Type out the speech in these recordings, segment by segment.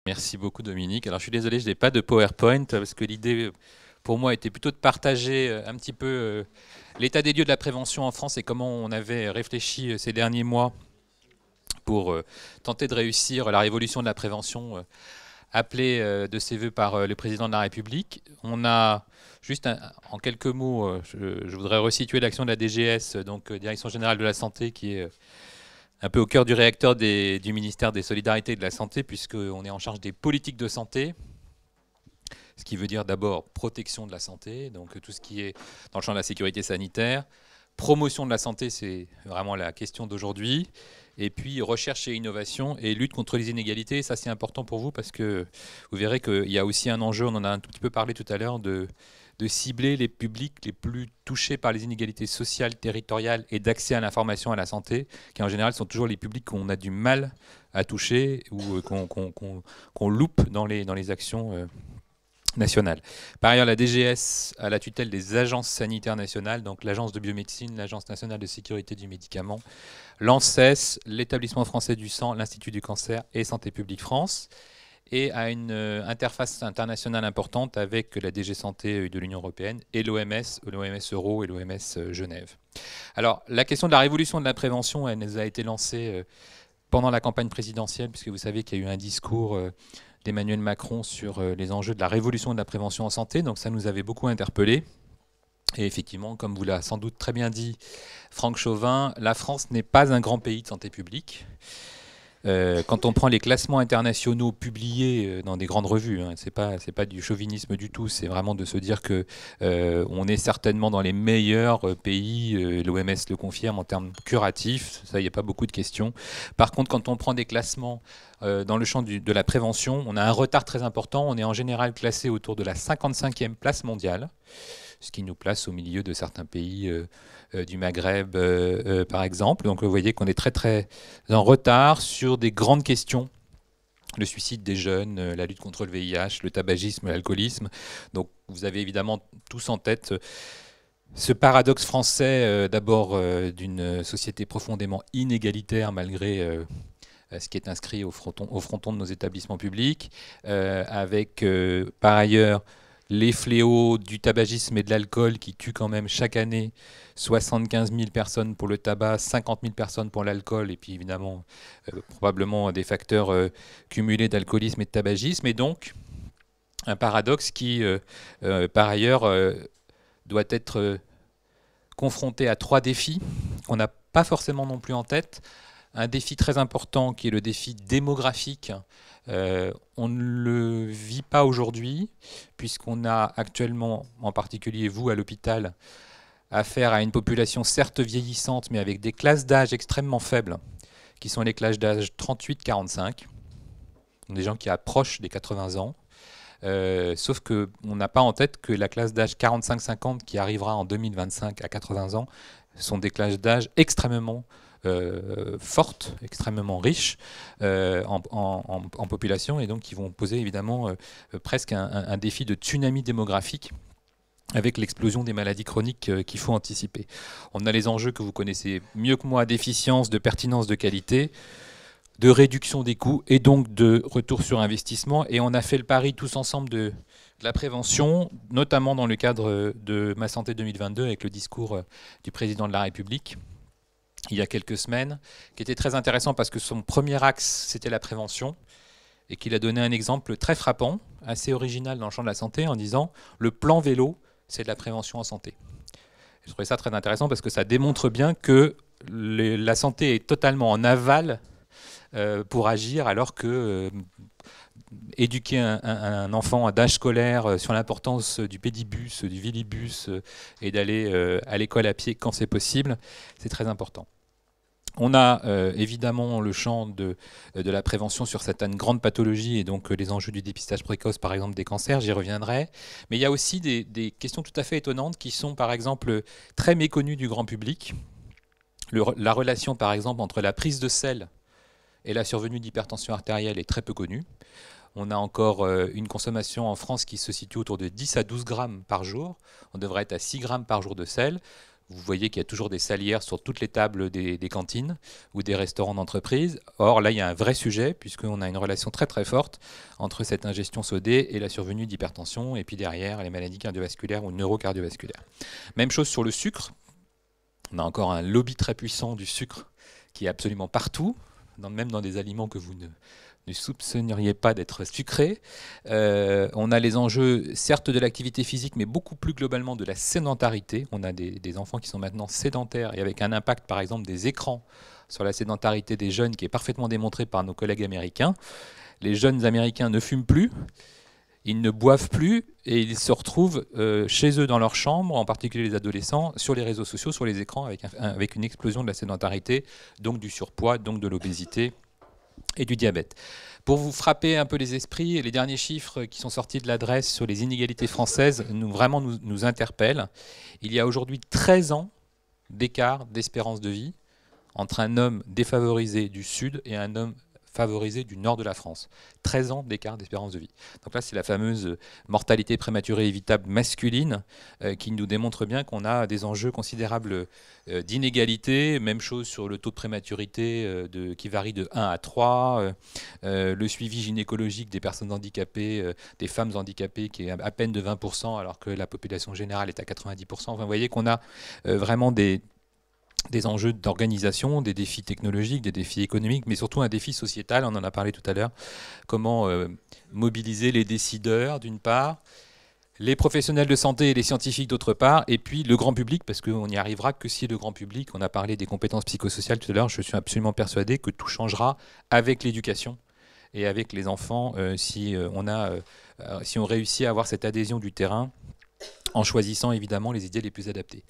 Merci beaucoup Dominique. Alors je suis désolé, je n'ai pas de PowerPoint parce que l'idée pour moi était plutôt de partager un petit peu l'état des lieux de la prévention en France et comment on avait réfléchi ces derniers mois pour tenter de réussir la révolution de la prévention appelée de ses voeux par le président de la République. On a juste en quelques mots, je voudrais resituer l'action de la DGS, donc Direction Générale de la Santé, qui est un peu au cœur du réacteur du ministère des Solidarités et de la Santé, puisqu'on est en charge des politiques de santé, ce qui veut dire d'abord protection de la santé, donc tout ce qui est dans le champ de la sécurité sanitaire, promotion de la santé, c'est vraiment la question d'aujourd'hui, et puis recherche et innovation et lutte contre les inégalités. Ça, c'est important pour vous parce que vous verrez qu'il y a aussi un enjeu, on en a un tout petit peu parlé tout à l'heure, de cibler les publics les plus touchés par les inégalités sociales, territoriales et d'accès à l'information, à la santé, qui en général sont toujours les publics qu'on a du mal à toucher ou qu'on loupe dans les actions nationales. Par ailleurs, la DGS a la tutelle des agences sanitaires nationales, donc l'Agence de biomédecine, l'Agence nationale de sécurité du médicament, l'ANSES, l'Établissement français du sang, l'Institut du cancer et Santé publique France, et à une interface internationale importante avec la DG Santé de l'Union européenne et l'OMS, l'OMS Euro et l'OMS Genève. Alors, la question de la révolution de la prévention, elle nous a été lancée pendant la campagne présidentielle, puisque vous savez qu'il y a eu un discours d'Emmanuel Macron sur les enjeux de la révolution de la prévention en santé, donc ça nous avait beaucoup interpellés. Et effectivement, comme vous l'a sans doute très bien dit Franck Chauvin, la France n'est pas un grand pays de santé publique. Quand on prend les classements internationaux publiés dans des grandes revues, hein, c'est pas du chauvinisme du tout, c'est vraiment de se dire que on est certainement dans les meilleurs pays, l'OMS le confirme en termes curatifs, ça il n'y a pas beaucoup de questions. Par contre, quand on prend des classements dans le champ de la prévention, on a un retard très important, on est en général classé autour de la 55e place mondiale, ce qui nous place au milieu de certains pays du Maghreb, par exemple. Donc vous voyez qu'on est très très en retard sur des grandes questions. Le suicide des jeunes, la lutte contre le VIH, le tabagisme, l'alcoolisme. Donc vous avez évidemment tous en tête ce paradoxe français, d'abord d'une société profondément inégalitaire malgré ce qui est inscrit au fronton de nos établissements publics, avec par ailleurs les fléaux du tabagisme et de l'alcool qui tuent quand même chaque année 75 000 personnes pour le tabac, 50 000 personnes pour l'alcool, et puis évidemment probablement des facteurs cumulés d'alcoolisme et de tabagisme, et donc un paradoxe qui par ailleurs doit être confronté à trois défis qu'on n'a pas forcément non plus en tête. Un défi très important qui est le défi démographique. On ne le vit pas aujourd'hui, puisqu'on a actuellement, en particulier vous à l'hôpital, affaire à une population certes vieillissante, mais avec des classes d'âge extrêmement faibles, qui sont les classes d'âge 38-45, des gens qui approchent des 80 ans. Sauf qu'on n'a pas en tête que la classe d'âge 45-50 qui arrivera en 2025 à 80 ans sont des classes d'âge extrêmement fortes, extrêmement riches en population, et donc qui vont poser évidemment presque un défi de tsunami démographique avec l'explosion des maladies chroniques qu'il faut anticiper. On a les enjeux que vous connaissez mieux que moi d'efficience, de pertinence, de qualité, de réduction des coûts et donc de retour sur investissement, et on a fait le pari tous ensemble de la prévention, notamment dans le cadre de Ma Santé 2022 avec le discours du président de la République il y a quelques semaines, qui était très intéressant parce que son premier axe, c'était la prévention, et qu'il a donné un exemple très frappant, assez original dans le champ de la santé, en disant « le plan vélo, c'est de la prévention en santé ». Je trouvais ça très intéressant parce que ça démontre bien que la santé est totalement en aval pour agir, alors que éduquer un enfant d'âge scolaire sur l'importance du pédibus, du villibus et d'aller à l'école à pied quand c'est possible, c'est très important. On a évidemment le champ de la prévention sur certaines grandes pathologies et donc les enjeux du dépistage précoce, par exemple des cancers, j'y reviendrai. Mais il y a aussi des questions tout à fait étonnantes qui sont par exemple très méconnues du grand public. La relation par exemple entre la prise de sel et la survenue d'hypertension artérielle est très peu connue. On a encore une consommation en France qui se situe autour de 10 à 12 grammes par jour. On devrait être à 6 grammes par jour de sel. Vous voyez qu'il y a toujours des salières sur toutes les tables des cantines ou des restaurants d'entreprise. Or, là, il y a un vrai sujet, puisqu'on a une relation très très forte entre cette ingestion sodée et la survenue d'hypertension, et puis derrière, les maladies cardiovasculaires ou neurocardiovasculaires. Même chose sur le sucre. On a encore un lobby très puissant du sucre qui est absolument partout, même dans des aliments que vous ne soupçonneriez pas d'être sucrés. On a les enjeux, certes, de l'activité physique, mais beaucoup plus globalement de la sédentarité. On a des enfants qui sont maintenant sédentaires et avec un impact, par exemple, des écrans sur la sédentarité des jeunes qui est parfaitement démontré par nos collègues américains. Les jeunes américains ne fument plus, ils ne boivent plus et ils se retrouvent chez eux dans leur chambre, en particulier les adolescents, sur les réseaux sociaux, sur les écrans, avec une explosion de la sédentarité, donc du surpoids, donc de l'obésité et du diabète. Pour vous frapper un peu les esprits, les derniers chiffres qui sont sortis de l'adresse sur les inégalités françaises nous interpellent. Il y a aujourd'hui 13 ans d'écart d'espérance de vie entre un homme défavorisé du Sud et un homme favorisé du nord de la France. 13 ans d'écart d'espérance de vie. Donc là, c'est la fameuse mortalité prématurée évitable masculine qui nous démontre bien qu'on a des enjeux considérables d'inégalité. Même chose sur le taux de prématurité qui varie de 1 à 3. Le suivi gynécologique des personnes handicapées, des femmes handicapées, qui est à peine de 20%, alors que la population générale est à 90%. Enfin, vous voyez qu'on a vraiment des enjeux d'organisation, des défis technologiques, des défis économiques, mais surtout un défi sociétal, on en a parlé tout à l'heure, comment mobiliser les décideurs d'une part, les professionnels de santé et les scientifiques d'autre part, et puis le grand public, parce qu'on n'y arrivera que si le grand public, on a parlé des compétences psychosociales tout à l'heure, je suis absolument persuadé que tout changera avec l'éducation et avec les enfants si on réussit à avoir cette adhésion du terrain, en choisissant évidemment les idées les plus adaptées.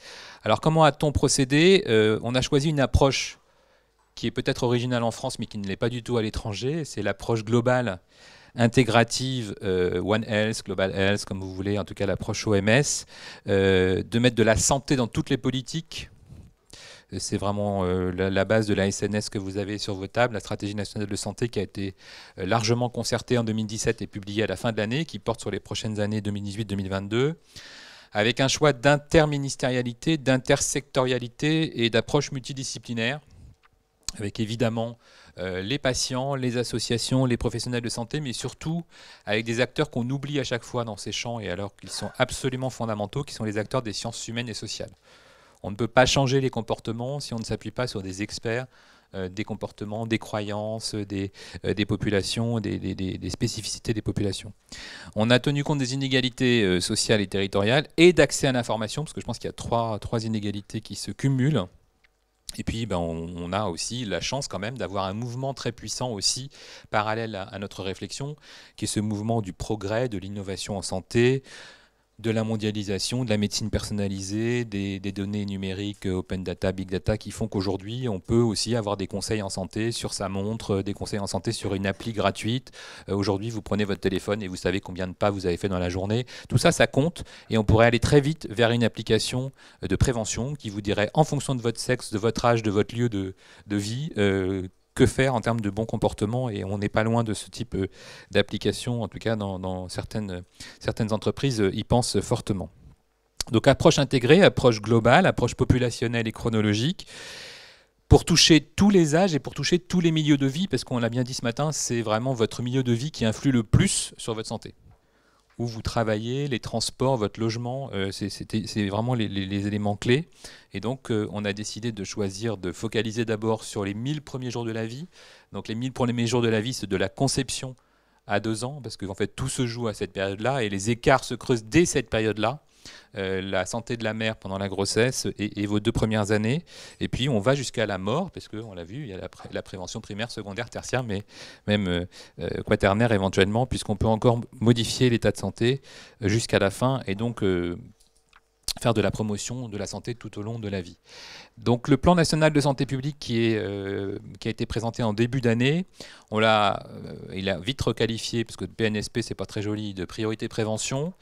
Alors comment a-t-on procédé? On a choisi une approche qui est peut-être originale en France mais qui ne l'est pas du tout à l'étranger. C'est l'approche globale, intégrative, One Health, Global Health, comme vous voulez, en tout cas l'approche OMS, de mettre de la santé dans toutes les politiques. C'est vraiment la base de la SNS que vous avez sur vos tables, la stratégie nationale de santé qui a été largement concertée en 2017 et publiée à la fin de l'année, qui porte sur les prochaines années 2018-2022, avec un choix d'interministérialité, d'intersectorialité et d'approche multidisciplinaire, avec évidemment les patients, les associations, les professionnels de santé, mais surtout avec des acteurs qu'on oublie à chaque fois dans ces champs, et alors qu'ils sont absolument fondamentaux, qui sont les acteurs des sciences humaines et sociales. On ne peut pas changer les comportements si on ne s'appuie pas sur des experts des comportements, des croyances, des populations, des spécificités des populations. On a tenu compte des inégalités sociales et territoriales et d'accès à l'information, parce que je pense qu'il y a trois inégalités qui se cumulent. Et puis on a aussi la chance quand même d'avoir un mouvement très puissant aussi parallèle à notre réflexion, qui est ce mouvement du progrès, de l'innovation en santé, de la mondialisation, de la médecine personnalisée, des données numériques, open data, big data, qui font qu'aujourd'hui, on peut aussi avoir des conseils en santé sur sa montre, des conseils en santé sur une appli gratuite. Aujourd'hui, vous prenez votre téléphone et vous savez combien de pas vous avez fait dans la journée. Tout ça, ça compte, et on pourrait aller très vite vers une application de prévention qui vous dirait, en fonction de votre sexe, de votre âge, de votre lieu de vie, que faire en termes de bon comportement, et on n'est pas loin de ce type d'application, en tout cas dans certaines entreprises y pensent fortement. Donc approche intégrée, approche globale, approche populationnelle et chronologique, pour toucher tous les âges et pour toucher tous les milieux de vie, parce qu'on l'a bien dit ce matin, c'est vraiment votre milieu de vie qui influe le plus sur votre santé. Où vous travaillez, les transports, votre logement, c'est vraiment les éléments clés. Et donc, on a décidé de choisir de focaliser d'abord sur les 1000 premiers jours de la vie. Donc, les 1000 premiers jours de la vie, c'est de la conception à 2 ans, parce qu'en fait, tout se joue à cette période-là, et les écarts se creusent dès cette période-là. La santé de la mère pendant la grossesse et vos 2 premières années. Et puis on va jusqu'à la mort, parce qu'on l'a vu, il y a la prévention primaire, secondaire, tertiaire, mais même quaternaire éventuellement, puisqu'on peut encore modifier l'état de santé jusqu'à la fin, et donc faire de la promotion de la santé tout au long de la vie. Donc le plan national de santé publique qui a été présenté en début d'année, il a vite requalifié, parce que PNSP c'est pas très joli, de priorité prévention,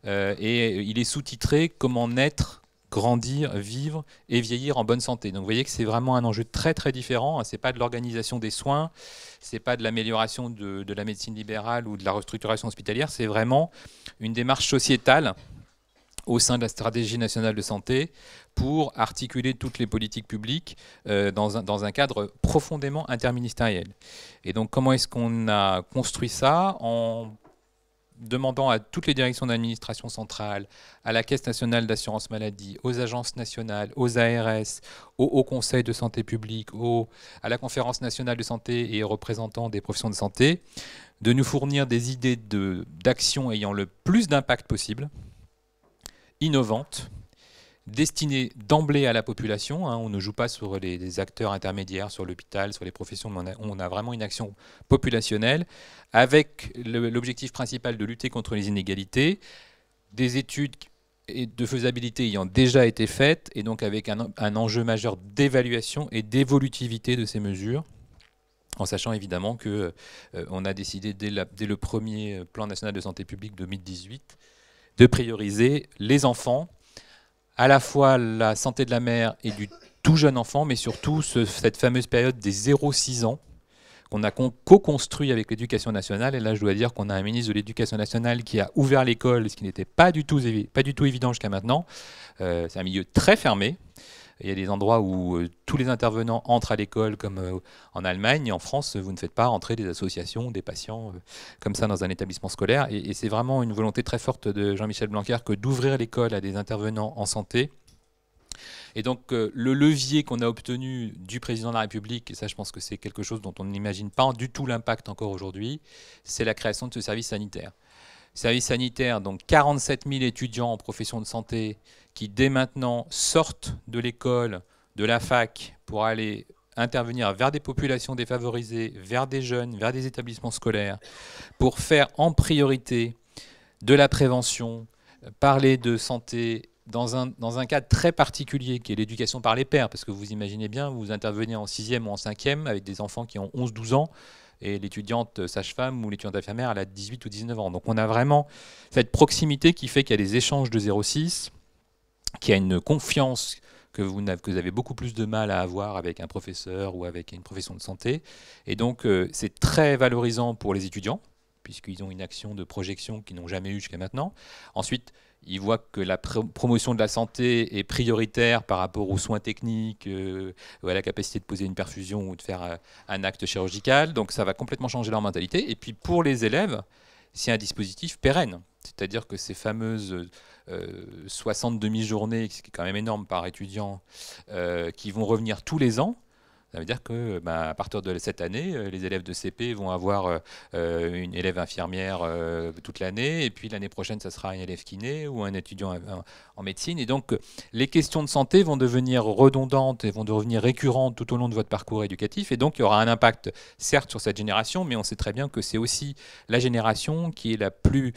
et il est sous-titré comment naître, grandir, vivre et vieillir en bonne santé. Donc vous voyez que c'est vraiment un enjeu très très différent. C'est pas de l'organisation des soins, c'est pas de l'amélioration de la médecine libérale ou de la restructuration hospitalière, c'est vraiment une démarche sociétale au sein de la stratégie nationale de santé pour articuler toutes les politiques publiques dans un cadre profondément interministériel. Et donc comment est-ce qu'on a construit ça? En demandant à toutes les directions d'administration centrale, à la Caisse nationale d'assurance maladie, aux agences nationales, aux ARS, au Haut Conseil de santé publique, à la Conférence nationale de santé et aux représentants des professions de santé, de nous fournir des idées d'actions ayant le plus d'impact possible, innovantes, destinées d'emblée à la population. On ne joue pas sur les acteurs intermédiaires, sur l'hôpital, sur les professions, mais on a vraiment une action populationnelle avec l'objectif principal de lutter contre les inégalités, des études de faisabilité ayant déjà été faites, et donc avec un enjeu majeur d'évaluation et d'évolutivité de ces mesures, en sachant évidemment qu'on a décidé dès le premier plan national de santé publique 2018 de prioriser les enfants, à la fois la santé de la mère et du tout jeune enfant, mais surtout cette fameuse période des 0-6 ans qu'on a co-construit avec l'éducation nationale. Et là, je dois dire qu'on a un ministre de l'éducation nationale qui a ouvert l'école, ce qui n'était pas du tout évident jusqu'à maintenant. C'est un milieu très fermé. Il y a des endroits où tous les intervenants entrent à l'école, comme en Allemagne. En France, vous ne faites pas entrer des associations, des patients, comme ça dans un établissement scolaire. Et c'est vraiment une volonté très forte de Jean-Michel Blanquer que d'ouvrir l'école à des intervenants en santé. Et donc le levier qu'on a obtenu du président de la République, et ça je pense que c'est quelque chose dont on n'imagine pas du tout l'impact encore aujourd'hui, c'est la création de ce service sanitaire. Service sanitaire, donc 47 000 étudiants en profession de santé qui dès maintenant sortent de l'école, de la fac, pour aller intervenir vers des populations défavorisées, vers des jeunes, vers des établissements scolaires, pour faire en priorité de la prévention, parler de santé dans un cadre très particulier qui est l'éducation par les pairs, parce que vous imaginez bien, vous intervenez en 6e ou en 5e avec des enfants qui ont 11-12 ans, et l'étudiante sage-femme ou l'étudiante infirmière, elle a 18 ou 19 ans. Donc on a vraiment cette proximité qui fait qu'il y a des échanges de 0,6, qu'il y a une confiance que vous avez beaucoup plus de mal à avoir avec un professeur ou avec une profession de santé. Et donc c'est très valorisant pour les étudiants, puisqu'ils ont une action de projection qu'ils n'ont jamais eue jusqu'à maintenant. Ensuite, ils voient que la promotion de la santé est prioritaire par rapport aux soins techniques, ou à la capacité de poser une perfusion ou de faire un acte chirurgical. Donc ça va complètement changer leur mentalité. Et puis pour les élèves, c'est un dispositif pérenne. C'est-à-dire que ces fameuses 60 demi-journées, ce qui est quand même énorme par étudiant, qui vont revenir tous les ans, ça veut dire que à partir de cette année, les élèves de CP vont avoir une élève infirmière toute l'année, et puis l'année prochaine, ça sera un élève kiné ou un étudiant en médecine. Et donc, les questions de santé vont devenir redondantes et vont devenir récurrentes tout au long de votre parcours éducatif. Et donc, il y aura un impact, certes, sur cette génération, mais on sait très bien que c'est aussi la génération qui est la plus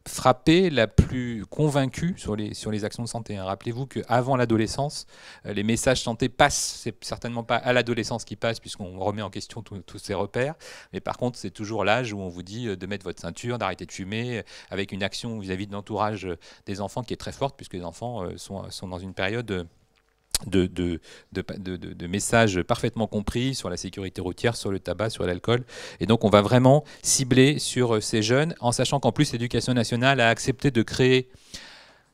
frappée, la plus convaincue sur les actions de santé. Rappelez-vous qu'avant l'adolescence, les messages santé passent. C'est certainement pas à l'adolescence qui passe, puisqu'on remet en question tous ces repères. Mais par contre, c'est toujours l'âge où on vous dit de mettre votre ceinture, d'arrêter de fumer, avec une action vis-à-vis de l'entourage des enfants qui est très forte, puisque les enfants sont dans une période de messages parfaitement compris sur la sécurité routière, sur le tabac, sur l'alcool. Et donc on va vraiment cibler sur ces jeunes, en sachant qu'en plus l'éducation nationale a accepté de créer,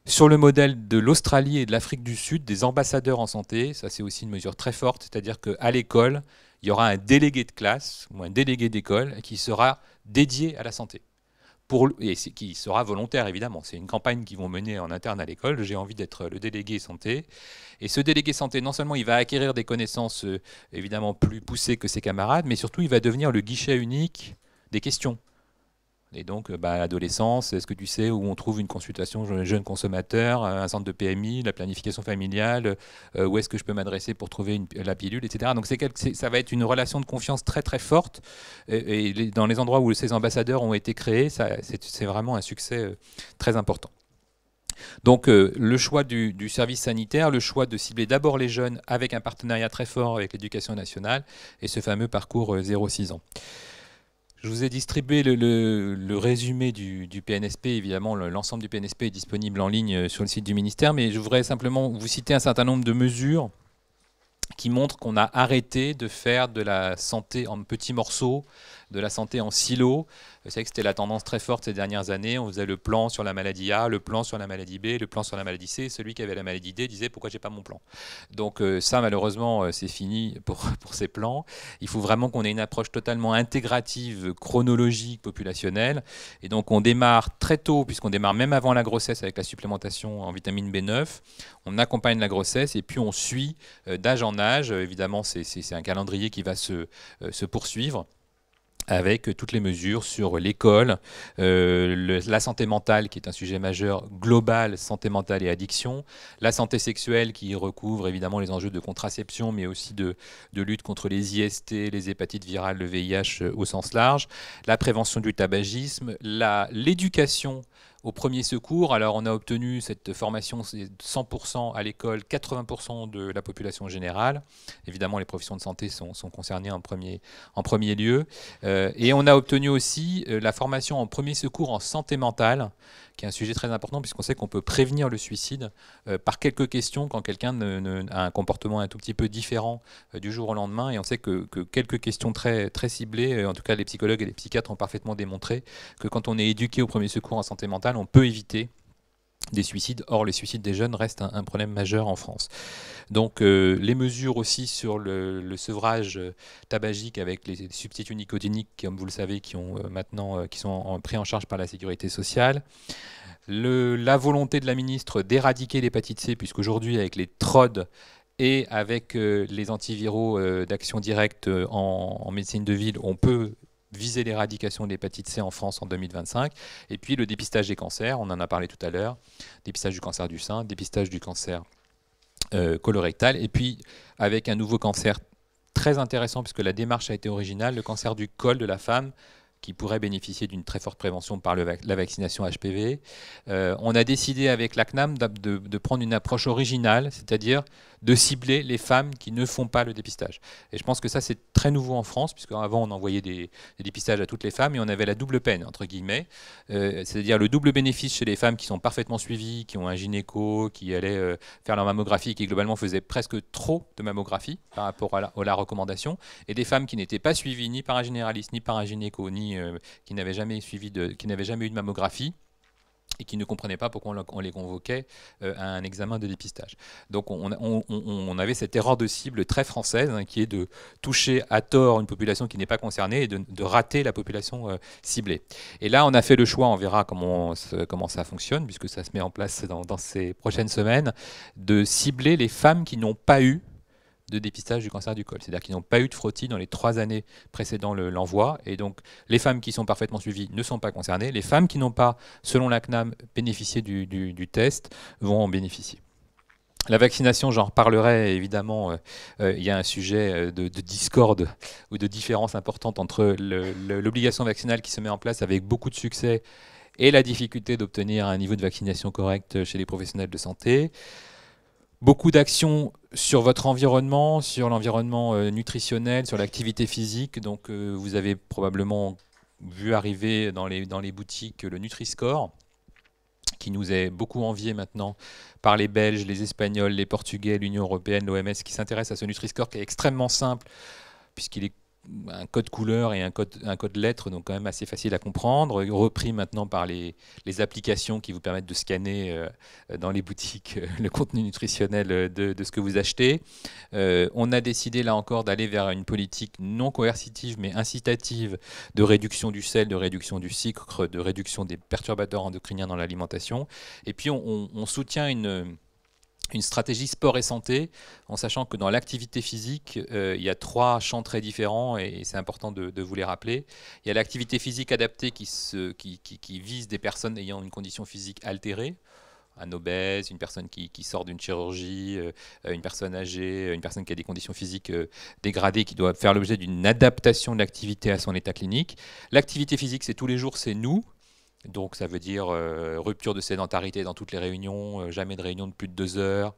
sur le modèle de l'Australie et de l'Afrique du Sud, des ambassadeurs en santé. Ça, c'est aussi une mesure très forte, c'est-à-dire qu'à l'école, il y aura un délégué de classe ou un délégué d'école qui sera dédié à la santé. Et qui sera volontaire, évidemment. C'est une campagne qu'ils vont mener en interne à l'école. J'ai envie d'être le délégué santé. Et ce délégué santé, non seulement il va acquérir des connaissances évidemment plus poussées que ses camarades, mais surtout il va devenir le guichet unique des questions. Et donc, à l'adolescence, est-ce que tu sais où on trouve une consultation jeune consommateur, un centre de PMI, la planification familiale, où est-ce que je peux m'adresser pour trouver la pilule, etc. Donc ça va être une relation de confiance très très forte. Et dans les endroits où ces ambassadeurs ont été créés, c'est vraiment un succès très important. Donc le choix du service sanitaire, le choix de cibler d'abord les jeunes avec un partenariat très fort avec l'éducation nationale et ce fameux parcours 0-6 ans. Je vous ai distribué le résumé du PNSP. Évidemment, l'ensemble du PNSP est disponible en ligne sur le site du ministère, mais je voudrais simplement vous citer un certain nombre de mesures qui montrent qu'on a arrêté de faire de la santé en petits morceaux, de la santé en silo. Vous savez que c'était la tendance très forte ces dernières années. On faisait le plan sur la maladie A, le plan sur la maladie B, le plan sur la maladie C. Celui qui avait la maladie D disait pourquoi j'ai pas mon plan. Donc ça, malheureusement, c'est fini pour ces plans. Il faut vraiment qu'on ait une approche totalement intégrative, chronologique, populationnelle. Et donc on démarre très tôt, puisqu'on démarre même avant la grossesse avec la supplémentation en vitamine B9. On accompagne la grossesse et puis on suit d'âge en âge. Évidemment, c'est un calendrier qui va se poursuivre, avec toutes les mesures sur l'école, la santé mentale qui est un sujet majeur global, santé mentale et addiction, la santé sexuelle qui recouvre évidemment les enjeux de contraception, mais aussi de lutte contre les IST, les hépatites virales, le VIH au sens large, la prévention du tabagisme, l'éducation au premier secours. Alors on a obtenu cette formation, c'est 100% à l'école, 80% de la population générale. Évidemment, les professions de santé sont concernées en premier lieu. Et on a obtenu aussi la formation en premier secours en santé mentale, qui est un sujet très important puisqu'on sait qu'on peut prévenir le suicide par quelques questions quand quelqu'un a un comportement un tout petit peu différent du jour au lendemain. Et on sait que quelques questions très, très ciblées, en tout cas les psychologues et les psychiatres ont parfaitement démontré que quand on est éduqué au premier secours en santé mentale, on peut éviter des suicides. Or, les suicides des jeunes restent un problème majeur en France. Donc, les mesures aussi sur le sevrage tabagique avec les substituts nicotiniques, comme vous le savez, qui sont pris en charge par la sécurité sociale. La volonté de la ministre d'éradiquer l'hépatite C, puisqu'aujourd'hui, avec les TROD et avec les antiviraux d'action directe en médecine de ville, on peut viser l'éradication de l'hépatite C en France en 2025. Et puis le dépistage des cancers, on en a parlé tout à l'heure, dépistage du cancer du sein, dépistage du cancer colorectal, et puis avec un nouveau cancer très intéressant, puisque la démarche a été originale, le cancer du col de la femme, qui pourrait bénéficier d'une très forte prévention par la vaccination HPV. On a décidé avec la CNAM de prendre une approche originale, c'est-à-dire de cibler les femmes qui ne font pas le dépistage. Et je pense que ça, c'est très nouveau en France, puisqu'avant, on envoyait des dépistages à toutes les femmes et on avait la double peine, entre guillemets, c'est-à-dire le double bénéfice chez les femmes qui sont parfaitement suivies, qui ont un gynéco, qui allaient faire leur mammographie, qui globalement faisaient presque trop de mammographie par rapport à la recommandation, et des femmes qui n'étaient pas suivies ni par un généraliste, ni par un gynéco, ni qui n'avaient jamais eu de mammographie, et qui ne comprenaient pas pourquoi on les convoquait à un examen de dépistage. Donc on avait cette erreur de cible très française, hein, qui est de toucher à tort une population qui n'est pas concernée et de rater la population ciblée. Et là, on a fait le choix, on verra comment ça fonctionne, puisque ça se met en place dans ces prochaines semaines, de cibler les femmes qui n'ont pas eu de dépistage du cancer du col. C'est-à-dire qu'ils n'ont pas eu de frottis dans les 3 années précédant l'envoi. Et donc, les femmes qui sont parfaitement suivies ne sont pas concernées. Les femmes qui n'ont pas, selon la CNAM, bénéficié du test vont en bénéficier. La vaccination, j'en reparlerai évidemment. Il y a un sujet de discorde ou de différence importante entre l'obligation vaccinale qui se met en place avec beaucoup de succès et la difficulté d'obtenir un niveau de vaccination correct chez les professionnels de santé. Beaucoup d'actions sur votre environnement, sur l'environnement nutritionnel, sur l'activité physique. Donc vous avez probablement vu arriver dans les boutiques le Nutri-Score, qui nous est beaucoup envié maintenant par les Belges, les Espagnols, les Portugais, l'Union européenne, l'OMS, qui s'intéresse à ce Nutri-Score qui est extrêmement simple, puisqu'il est un code couleur et un code lettres, donc quand même assez facile à comprendre, repris maintenant par les applications qui vous permettent de scanner dans les boutiques le contenu nutritionnel de ce que vous achetez. On a décidé là encore d'aller vers une politique non coercitive mais incitative de réduction du sel, de réduction du sucre, de réduction des perturbateurs endocriniens dans l'alimentation. Et puis on soutient une stratégie sport et santé, en sachant que dans l'activité physique, il y a 3 champs très différents et c'est important de vous les rappeler. Il y a l'activité physique adaptée qui vise des personnes ayant une condition physique altérée, un obèse, une personne qui sort d'une chirurgie, une personne âgée, une personne qui a des conditions physiques dégradées, qui doit faire l'objet d'une adaptation de l'activité à son état clinique. L'activité physique, c'est tous les jours, c'est nous. Donc ça veut dire rupture de sédentarité dans toutes les réunions, jamais de réunion de plus de 2 heures,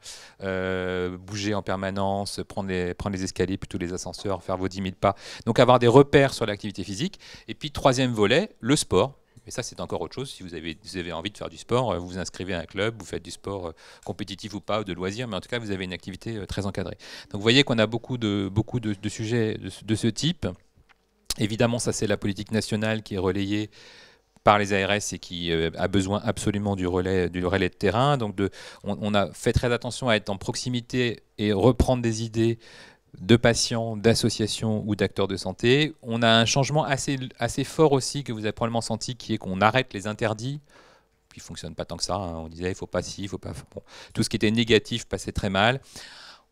bouger en permanence, prendre les escaliers plutôt les ascenseurs, faire vos 10 000 pas. Donc avoir des repères sur l'activité physique. Et puis 3e volet, le sport. Mais ça, c'est encore autre chose. Si vous avez envie de faire du sport, vous vous inscrivez à un club, vous faites du sport compétitif ou pas, ou de loisirs, mais en tout cas, vous avez une activité très encadrée. Donc vous voyez qu'on a beaucoup de sujets de ce type. Évidemment, ça c'est la politique nationale qui est relayée par les ARS et qui a besoin absolument du relais de terrain. Donc on a fait très attention à être en proximité et reprendre des idées de patients, d'associations ou d'acteurs de santé. On a un changement assez fort aussi que vous avez probablement senti, qui est qu'on arrête les interdits qui ne fonctionnent pas tant que ça. Hein. On disait il ne faut pas ci, il faut pas... Bon. Tout ce qui était négatif passait très mal.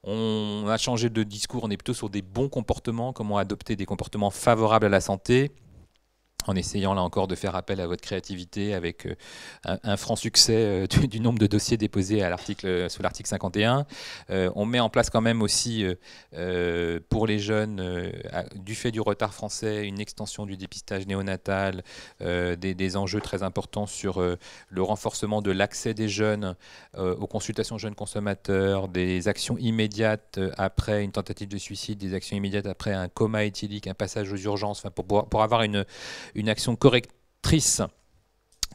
On a changé de discours, on est plutôt sur des bons comportements, comment adopter des comportements favorables à la santé, en essayant là encore de faire appel à votre créativité avec un franc succès du nombre de dossiers déposés sous l'article 51. On met en place quand même aussi pour les jeunes, du fait du retard français, une extension du dépistage néonatal, des enjeux très importants sur le renforcement de l'accès des jeunes aux consultations jeunes consommateurs, des actions immédiates après une tentative de suicide, des actions immédiates après un coma éthylique, un passage aux urgences, enfin pour avoir une action correctrice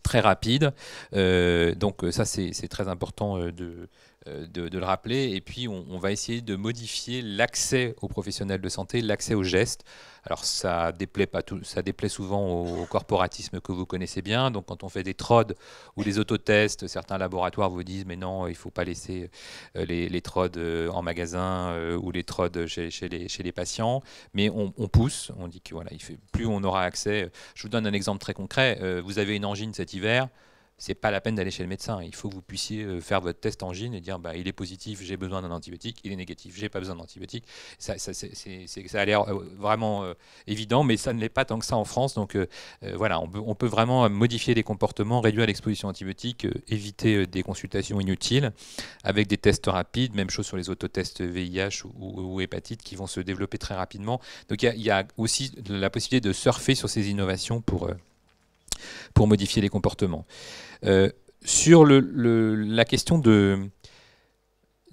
très rapide. Donc ça, c'est très important de le rappeler. Et puis, on va essayer de modifier l'accès aux professionnels de santé, l'accès aux gestes. Alors, ça déplaît souvent au corporatisme que vous connaissez bien. Donc, quand on fait des TROD ou des autotests, certains laboratoires vous disent « mais non, il ne faut pas laisser les TROD en magasin ou les TROD chez les patients ». Mais on pousse, on dit que voilà, plus on aura accès. Je vous donne un exemple très concret. Vous avez une angine cet hiver. C'est pas la peine d'aller chez le médecin. Il faut que vous puissiez faire votre test angine et dire bah, il est positif, j'ai besoin d'un antibiotique, il est négatif, j'ai pas besoin d'antibiotique. Ça a l'air vraiment évident, mais ça ne l'est pas tant que ça en France. Donc voilà, on peut vraiment modifier les comportements, réduire l'exposition antibiotique, éviter des consultations inutiles avec des tests rapides, même chose sur les autotests VIH ou hépatite qui vont se développer très rapidement. Donc il y a aussi la possibilité de surfer sur ces innovations pour modifier les comportements. Sur la question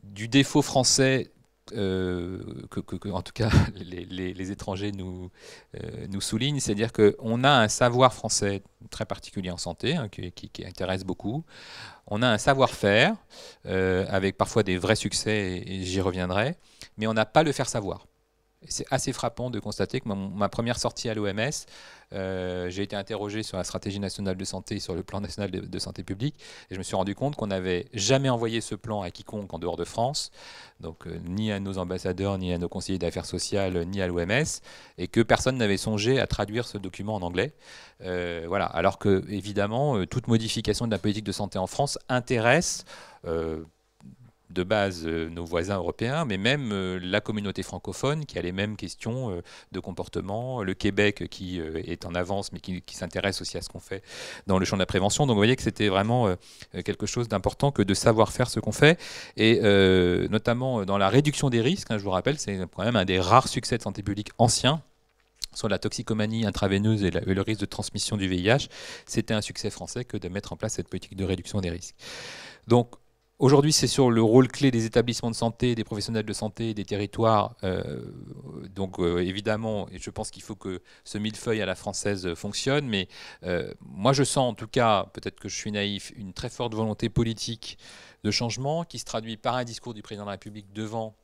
du défaut français, en tout cas les étrangers nous soulignent, c'est-à-dire qu'on a un savoir français très particulier en santé, hein, qui intéresse beaucoup. On a un savoir-faire, avec parfois des vrais succès, et j'y reviendrai, mais on n'a pas le faire savoir. C'est assez frappant de constater que ma première sortie à l'OMS, j'ai été interrogé sur la stratégie nationale de santé, sur le plan national de santé publique, et je me suis rendu compte qu'on n'avait jamais envoyé ce plan à quiconque en dehors de France, donc ni à nos ambassadeurs, ni à nos conseillers d'affaires sociales, ni à l'OMS, et que personne n'avait songé à traduire ce document en anglais. Voilà. Alors que, évidemment, toute modification de la politique de santé en France intéresse de base nos voisins européens, mais même la communauté francophone qui a les mêmes questions de comportement, le Québec qui est en avance mais qui s'intéresse aussi à ce qu'on fait dans le champ de la prévention. Donc vous voyez que c'était vraiment quelque chose d'important que de savoir faire ce qu'on fait, et notamment dans la réduction des risques, hein, je vous rappelle, c'est quand même un des rares succès de santé publique anciens sur la toxicomanie intraveineuse et le risque de transmission du VIH. C'était un succès français que de mettre en place cette politique de réduction des risques. Donc aujourd'hui, c'est sur le rôle clé des établissements de santé, des professionnels de santé, des territoires. Donc évidemment, et je pense qu'il faut que ce millefeuille à la française fonctionne, mais moi je sens en tout cas, peut-être que je suis naïf, une très forte volonté politique de changement qui se traduit par un discours du président de la République devant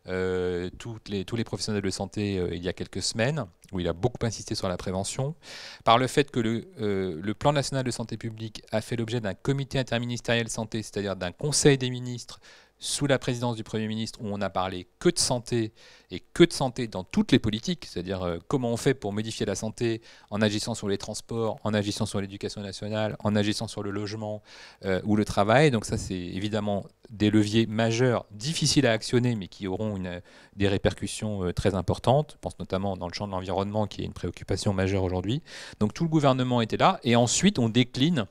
tous les professionnels de santé il y a quelques semaines, où il a beaucoup insisté sur la prévention, par le fait que le plan national de santé publique a fait l'objet d'un comité interministériel santé, c'est-à-dire d'un conseil des ministres sous la présidence du Premier ministre, où on n'a parlé que de santé, et que de santé dans toutes les politiques, c'est-à-dire comment on fait pour modifier la santé en agissant sur les transports, en agissant sur l'éducation nationale, en agissant sur le logement ou le travail. Donc ça, c'est évidemment des leviers majeurs, difficiles à actionner, mais qui auront des répercussions très importantes. Je pense notamment dans le champ de l'environnement, qui est une préoccupation majeure aujourd'hui. Donc tout le gouvernement était là, et ensuite on décline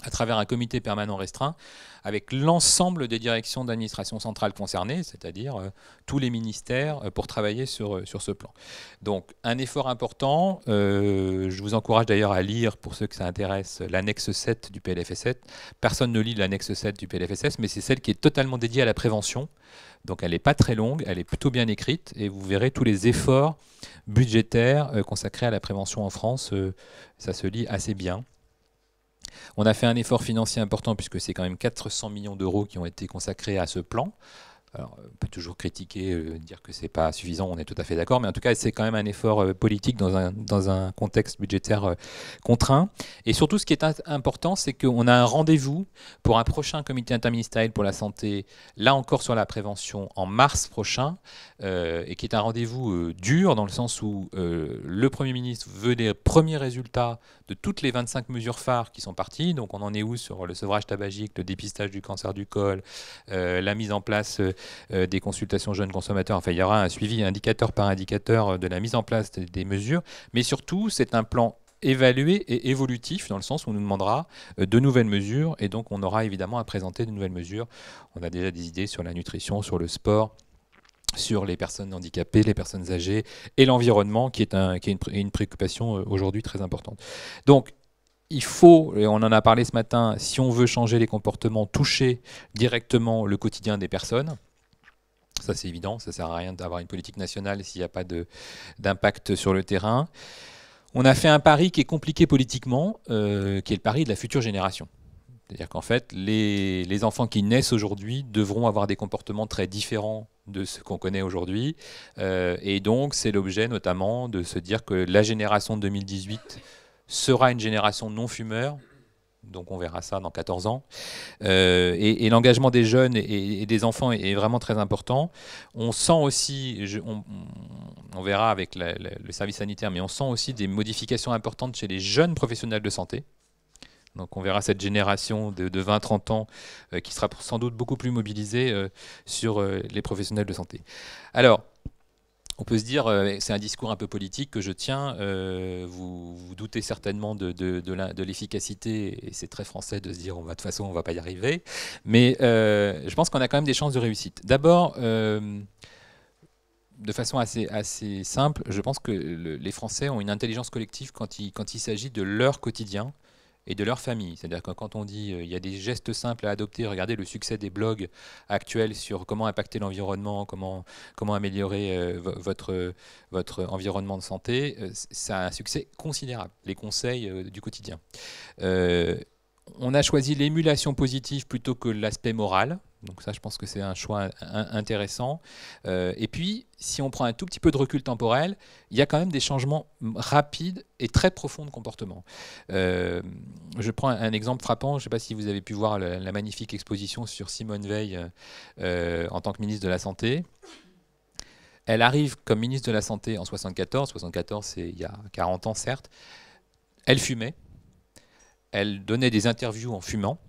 à travers un comité permanent restreint, avec l'ensemble des directions d'administration centrale concernées, c'est-à-dire tous les ministères, pour travailler sur ce plan. Donc un effort important, je vous encourage d'ailleurs à lire, pour ceux que ça intéresse, l'annexe 7 du PLFSS. Personne ne lit l'annexe 7 du PLFSS, mais c'est celle qui est totalement dédiée à la prévention. Donc elle n'est pas très longue, elle est plutôt bien écrite, et vous verrez tous les efforts budgétaires consacrés à la prévention en France, ça se lit assez bien. On a fait un effort financier important puisque c'est quand même 400 millions d'euros qui ont été consacrés à ce plan. Alors, on peut toujours critiquer, dire que c'est pas suffisant, on est tout à fait d'accord, mais en tout cas, c'est quand même un effort politique dans un contexte budgétaire contraint. Et surtout, ce qui est important, c'est qu'on a un rendez-vous pour un prochain comité interministériel pour la santé, là encore sur la prévention, en mars prochain, et qui est un rendez-vous dur, dans le sens où le Premier ministre veut des premiers résultats de toutes les 25 mesures phares qui sont parties. Donc, on en est où sur le sevrage tabagique, le dépistage du cancer du col, la mise en place des consultations jeunes consommateurs. Enfin, il y aura un suivi indicateur par indicateur de la mise en place des mesures. Mais surtout, c'est un plan évalué et évolutif, dans le sens où on nous demandera de nouvelles mesures. Et donc, on aura évidemment à présenter de nouvelles mesures. On a déjà des idées sur la nutrition, sur le sport, sur les personnes handicapées, les personnes âgées et l'environnement, qui est une préoccupation aujourd'hui très importante. Donc, il faut, et on en a parlé ce matin, si on veut changer les comportements, toucher directement le quotidien des personnes. Ça, c'est évident, ça ne sert à rien d'avoir une politique nationale s'il n'y a pas d'impact sur le terrain. On a fait un pari qui est compliqué politiquement, qui est le pari de la future génération. C'est-à-dire qu'en fait, les enfants qui naissent aujourd'hui devront avoir des comportements très différents de ce qu'on connaît aujourd'hui. Et donc, c'est l'objet notamment de se dire que la génération de 2018 sera une génération non-fumeur. Donc on verra ça dans 14 ans. Et l'engagement des jeunes et des enfants est vraiment très important. On sent aussi, on verra avec le service sanitaire, mais on sent aussi des modifications importantes chez les jeunes professionnels de santé. Donc on verra cette génération de 20-30 ans qui sera sans doute beaucoup plus mobilisée sur les professionnels de santé. Alors, on peut se dire, c'est un discours un peu politique que je tiens, vous doutez certainement de l'efficacité, et c'est très français de se dire, de toute façon, on ne va pas y arriver, mais je pense qu'on a quand même des chances de réussite. D'abord, de façon assez simple, je pense que les Français ont une intelligence collective quand il s'agit de leur quotidien et de leur famille. C'est-à-dire que quand on dit il y a des gestes simples à adopter, regardez le succès des blogs actuels sur comment impacter l'environnement, comment améliorer votre environnement de santé, ça a un succès considérable, les conseils du quotidien. On a choisi l'émulation positive plutôt que l'aspect moral. Donc ça, je pense que c'est un choix intéressant. Et puis, si on prend un tout petit peu de recul temporel, il y a quand même des changements rapides et très profonds de comportement. Je prends un exemple frappant. Je ne sais pas si vous avez pu voir la magnifique exposition sur Simone Veil en tant que ministre de la Santé. Elle arrive comme ministre de la Santé en 74. 74, c'est il y a 40 ans, certes. Elle fumait. Elle donnait des interviews en fumant.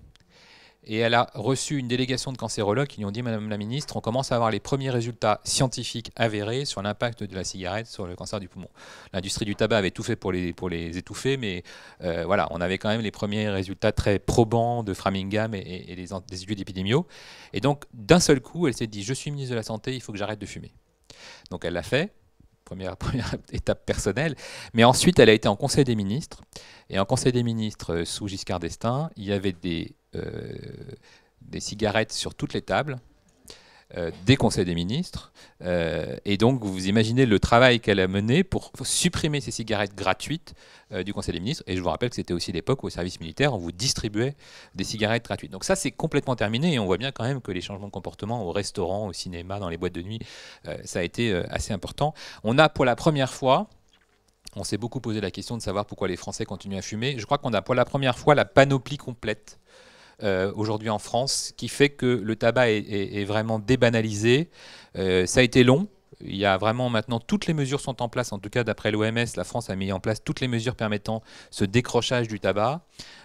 Et elle a reçu une délégation de cancérologues qui lui ont dit, Madame la Ministre, on commence à avoir les premiers résultats scientifiques avérés sur l'impact de la cigarette sur le cancer du poumon. L'industrie du tabac avait tout fait pour les étouffer, mais voilà, on avait quand même les premiers résultats très probants de Framingham et des études épidémiaux. Et donc, d'un seul coup, elle s'est dit, je suis ministre de la Santé, il faut que j'arrête de fumer. Donc elle l'a fait. Première étape personnelle. Mais ensuite, elle a été en Conseil des ministres. Et en Conseil des ministres, sous Giscard d'Estaing, il y avait des cigarettes sur toutes les tables, des conseils des ministres. Et donc, vous imaginez le travail qu'elle a mené pour supprimer ces cigarettes gratuites du Conseil des ministres. Et je vous rappelle que c'était aussi l'époque où, au service militaire, on vous distribuait des cigarettes gratuites. Donc ça, c'est complètement terminé. Et on voit bien quand même que les changements de comportement au restaurant, au cinéma, dans les boîtes de nuit, ça a été assez important. On a pour la première fois... On s'est beaucoup posé la question de savoir pourquoi les Français continuent à fumer. Je crois qu'on a pour la première fois la panoplie complète aujourd'hui en France, qui fait que le tabac est vraiment débanalisé. Ça a été long. Il y a vraiment maintenant, toutes les mesures sont en place, en tout cas d'après l'OMS, la France a mis en place toutes les mesures permettant ce décrochage du tabac.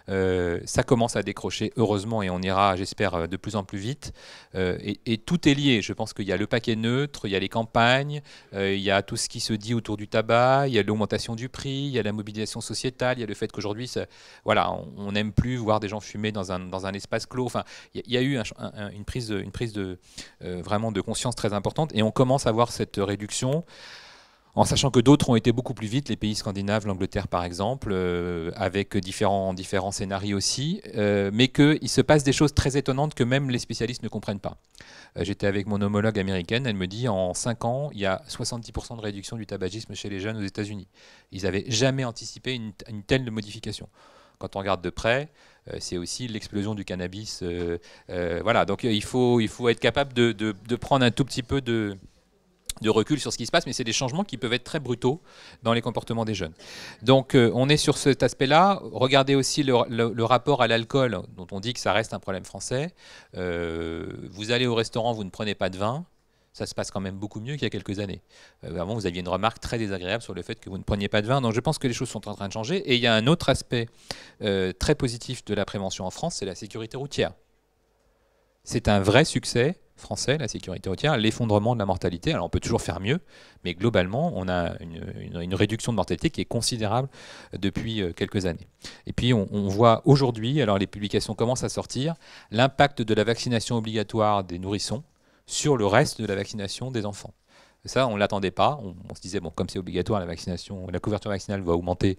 Ça commence à décrocher, heureusement, et on ira, j'espère, de plus en plus vite. Et tout est lié. Je pense qu'il y a le paquet neutre, il y a les campagnes, il y a tout ce qui se dit autour du tabac, il y a l'augmentation du prix, il y a la mobilisation sociétale, il y a le fait qu'aujourd'hui, voilà, on n'aime plus voir des gens fumer dans un espace clos. Enfin, il y a eu une prise de vraiment de conscience très importante, et on commence à voir cette réduction. En sachant que d'autres ont été beaucoup plus vite, les pays scandinaves, l'Angleterre par exemple, avec différents scénarios aussi, mais qu'il se passe des choses très étonnantes que même les spécialistes ne comprennent pas. J'étais avec mon homologue américaine, elle me dit en 5 ans, il y a 70% de réduction du tabagisme chez les jeunes aux États-Unis. Ils n'avaient jamais anticipé une telle modification. quand on regarde de près, c'est aussi l'explosion du cannabis. Voilà, donc il faut être capable de prendre un tout petit peu de recul sur ce qui se passe, mais c'est des changements qui peuvent être très brutaux dans les comportements des jeunes. Donc on est sur cet aspect-là. Regardez aussi le rapport à l'alcool, dont on dit que ça reste un problème français. Vous allez au restaurant, vous ne prenez pas de vin. Ça se passe quand même beaucoup mieux qu'il y a quelques années. Avant, vous aviez une remarque très désagréable sur le fait que vous ne preniez pas de vin. Donc je pense que les choses sont en train de changer. Et il y a un autre aspect très positif de la prévention en France, c'est la sécurité routière. C'est un vrai succès français, la sécurité routière, l'effondrement de la mortalité. Alors on peut toujours faire mieux, mais globalement, on a une réduction de mortalité qui est considérable depuis quelques années. Et puis on voit aujourd'hui, alors les publications commencent à sortir, l'impact de la vaccination obligatoire des nourrissons sur le reste de la vaccination des enfants. Ça, on ne l'attendait pas. On se disait, bon, comme c'est obligatoire, la vaccination, la couverture vaccinale va augmenter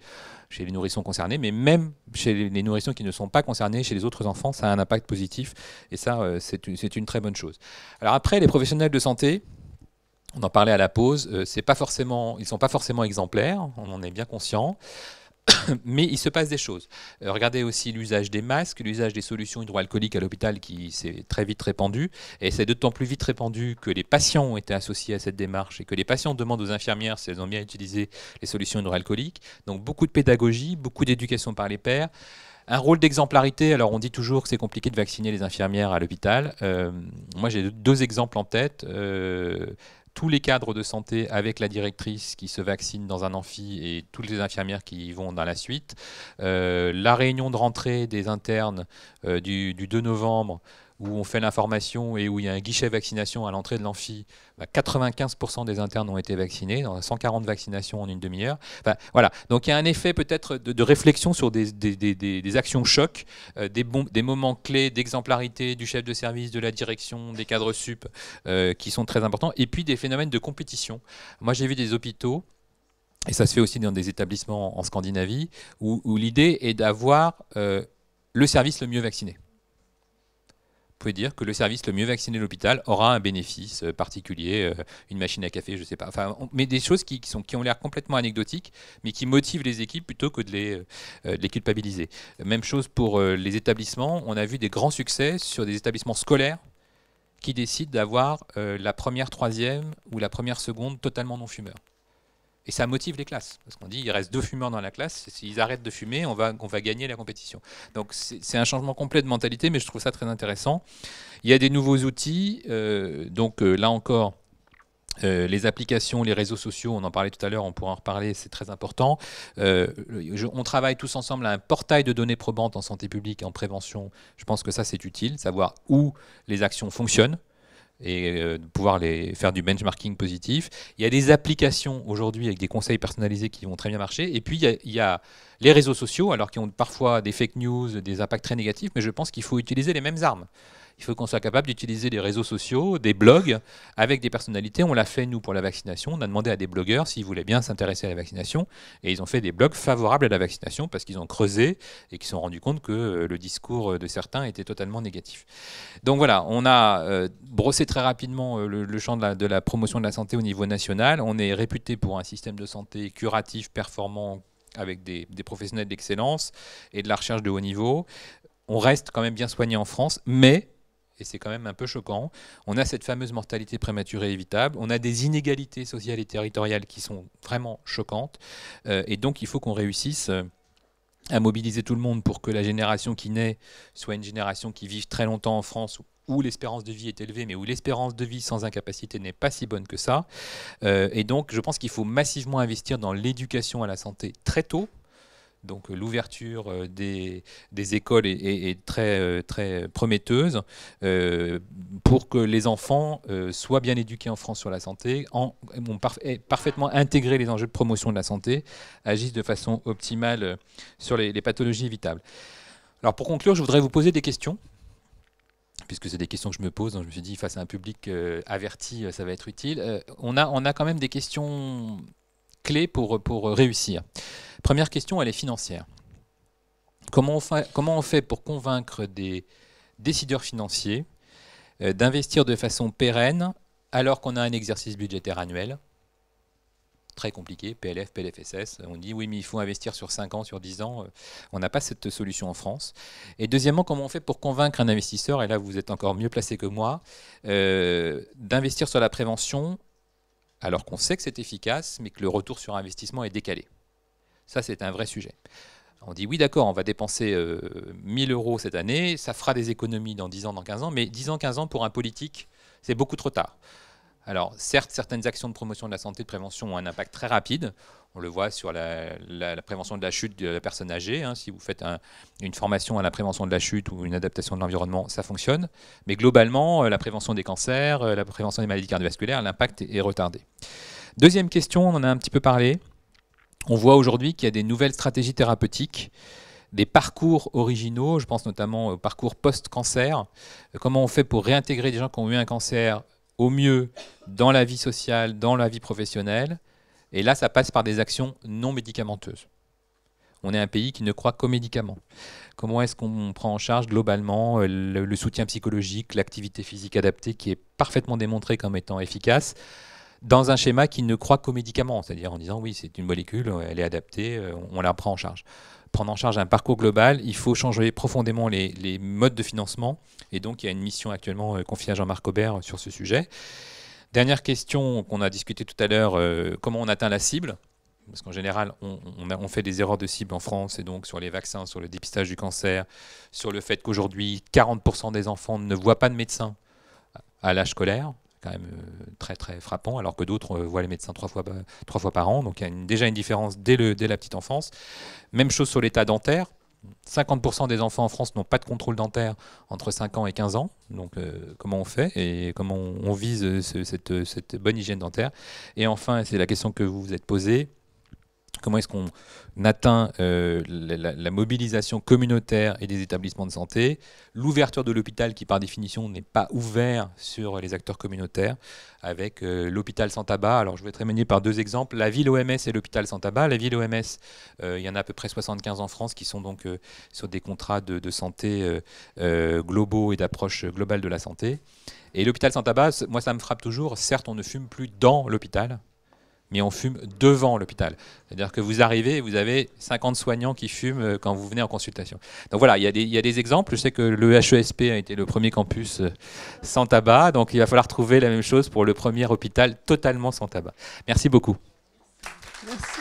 chez les nourrissons concernés, mais même chez les nourrissons qui ne sont pas concernés, chez les autres enfants, ça a un impact positif. Et ça, c'est une très bonne chose. Alors après, les professionnels de santé, on en parlait à la pause, ils ne sont pas forcément exemplaires, on en est bien conscient. Mais il se passe des choses. Regardez aussi l'usage des masques, l'usage des solutions hydroalcooliques à l'hôpital qui s'est très vite répandu. Et c'est d'autant plus vite répandu que les patients ont été associés à cette démarche et que les patients demandent aux infirmières si elles ont bien utilisé les solutions hydroalcooliques. Donc beaucoup de pédagogie, beaucoup d'éducation par les pairs. Un rôle d'exemplarité, alors on dit toujours que c'est compliqué de vacciner les infirmières à l'hôpital. Moi j'ai deux exemples en tête. Tous les cadres de santé avec la directrice qui se vaccine dans un amphi et toutes les infirmières qui y vont dans la suite. La réunion de rentrée des internes du 2 novembre où on fait l'information et où il y a un guichet vaccination à l'entrée de l'amphi, 95% des internes ont été vaccinés, dans 140 vaccinations en une demi-heure. Enfin, voilà. Donc il y a un effet peut-être de réflexion sur des actions chocs, des moments clés d'exemplarité du chef de service, de la direction, des cadres sup qui sont très importants, et puis des phénomènes de compétition. Moi j'ai vu des hôpitaux, et ça se fait aussi dans des établissements en Scandinavie, où l'idée est d'avoir le service le mieux vacciné. Vous pouvez dire que le service le mieux vacciné de l'hôpital aura un bénéfice particulier, une machine à café, je ne sais pas. Enfin, mais des choses qui ont l'air complètement anecdotiques, mais qui motivent les équipes plutôt que de les culpabiliser. Même chose pour les établissements. On a vu des grands succès sur des établissements scolaires qui décident d'avoir la première, troisième ou la première seconde totalement non-fumeurs. Et ça motive les classes, parce qu'on dit il reste 2 fumeurs dans la classe, s'ils arrêtent de fumer, on va gagner la compétition. Donc c'est un changement complet de mentalité, mais je trouve ça très intéressant. Il y a des nouveaux outils, là encore, les applications, les réseaux sociaux, on en parlait tout à l'heure, on pourra en reparler, c'est très important. On travaille tous ensemble à un portail de données probantes en santé publique et en prévention. Je pense que ça c'est utile, savoir où les actions fonctionnent, et de pouvoir faire du benchmarking positif. Il y a des applications aujourd'hui avec des conseils personnalisés qui vont très bien marcher. Et puis, il y a les réseaux sociaux, alors qui ont parfois des fake news, des impacts très négatifs, mais je pense qu'il faut utiliser les mêmes armes. Il faut qu'on soit capable d'utiliser les réseaux sociaux, des blogs, avec des personnalités. On l'a fait, nous, pour la vaccination. On a demandé à des blogueurs s'ils voulaient bien s'intéresser à la vaccination. Et ils ont fait des blogs favorables à la vaccination parce qu'ils ont creusé et qu'ils se sont rendus compte que le discours de certains était totalement négatif. Donc voilà, on a brossé très rapidement le champ de la promotion de la santé au niveau national. On est réputé pour un système de santé curatif, performant, avec des professionnels d'excellence et de la recherche de haut niveau. On reste quand même bien soigné en France, mais... et c'est quand même un peu choquant, on a cette fameuse mortalité prématurée évitable, on a des inégalités sociales et territoriales qui sont vraiment choquantes, et donc il faut qu'on réussisse à mobiliser tout le monde pour que la génération qui naît soit une génération qui vive très longtemps en France, où l'espérance de vie est élevée, mais où l'espérance de vie sans incapacité n'est pas si bonne que ça. Et donc je pense qu'il faut massivement investir dans l'éducation à la santé très tôt. Donc l'ouverture des écoles est très, très prometteuse pour que les enfants soient bien éduqués en France sur la santé, ont parfaitement intégré les enjeux de promotion de la santé, agissent de façon optimale sur les pathologies évitables. Alors pour conclure, je voudrais vous poser des questions, puisque c'est des questions que je me pose, donc je me suis dit face à un public averti, ça va être utile. On a quand même des questions clés pour réussir. Première question, elle est financière. Comment on fait pour convaincre des décideurs financiers d'investir de façon pérenne alors qu'on a un exercice budgétaire annuel? très compliqué, PLF, PLFSS. On dit oui, mais il faut investir sur 5 ans, sur 10 ans. On n'a pas cette solution en France. Et deuxièmement, comment on fait pour convaincre un investisseur, et là vous êtes encore mieux placé que moi, d'investir sur la prévention alors qu'on sait que c'est efficace, mais que le retour sur investissement est décalé. Ça, c'est un vrai sujet. On dit oui, d'accord, on va dépenser 1 000 € cette année, ça fera des économies dans 10 ans, dans 15 ans, mais 10 ans, 15 ans pour un politique, c'est beaucoup trop tard. Alors, certes, certaines actions de promotion de la santé, de prévention ont un impact très rapide. On le voit sur la prévention de la chute de la personne âgée. Hein. Si vous faites une formation à la prévention de la chute ou une adaptation de l'environnement, ça fonctionne. Mais globalement, la prévention des cancers, la prévention des maladies cardiovasculaires, l'impact est retardé. Deuxième question, on en a un petit peu parlé. On voit aujourd'hui qu'il y a des nouvelles stratégies thérapeutiques, des parcours originaux, je pense notamment au parcours post-cancer. Comment on fait pour réintégrer des gens qui ont eu un cancer au mieux dans la vie sociale, dans la vie professionnelle. Et là, ça passe par des actions non médicamenteuses. On est un pays qui ne croit qu'aux médicaments. Comment est-ce qu'on prend en charge globalement le soutien psychologique, l'activité physique adaptée qui est parfaitement démontrée comme étant efficace dans un schéma qui ne croit qu'aux médicaments, c'est-à-dire en disant oui, c'est une molécule, elle est adaptée, on la prend en charge. Prendre en charge un parcours global, il faut changer profondément les modes de financement, et donc il y a une mission actuellement confiée à Jean-Marc Aubert sur ce sujet. Dernière question qu'on a discuté tout à l'heure, comment on atteint la cible? Parce qu'en général, on fait des erreurs de cible en France, et donc sur les vaccins, sur le dépistage du cancer, sur le fait qu'aujourd'hui, 40% des enfants ne voient pas de médecin à l'âge scolaire, quand même très très frappant, alors que d'autres voient les médecins 3 fois par an. Donc il y a déjà une différence dès la petite enfance. Même chose sur l'état dentaire. 50% des enfants en France n'ont pas de contrôle dentaire entre 5 ans et 15 ans. Donc comment on fait et comment on vise cette bonne hygiène dentaire? Et enfin, c'est la question que vous vous êtes posée. Comment est-ce qu'on atteint la mobilisation communautaire et des établissements de santé, l'ouverture de l'hôpital qui par définition n'est pas ouvert sur les acteurs communautaires, avec l'hôpital sans tabac. Alors je vais terminer par 2 exemples, la ville OMS et l'hôpital sans tabac. La ville OMS, il y en a à peu près 75 en France qui sont donc sur des contrats de santé globaux et d'approche globale de la santé. Et l'hôpital sans tabac, moi ça me frappe toujours, certes on ne fume plus dans l'hôpital, mais on fume devant l'hôpital. C'est-à-dire que vous arrivez et vous avez 50 soignants qui fument quand vous venez en consultation. Donc voilà, il y a des exemples. Je sais que le HESP a été le premier campus sans tabac, donc il va falloir trouver la même chose pour le premier hôpital totalement sans tabac. Merci beaucoup. Merci.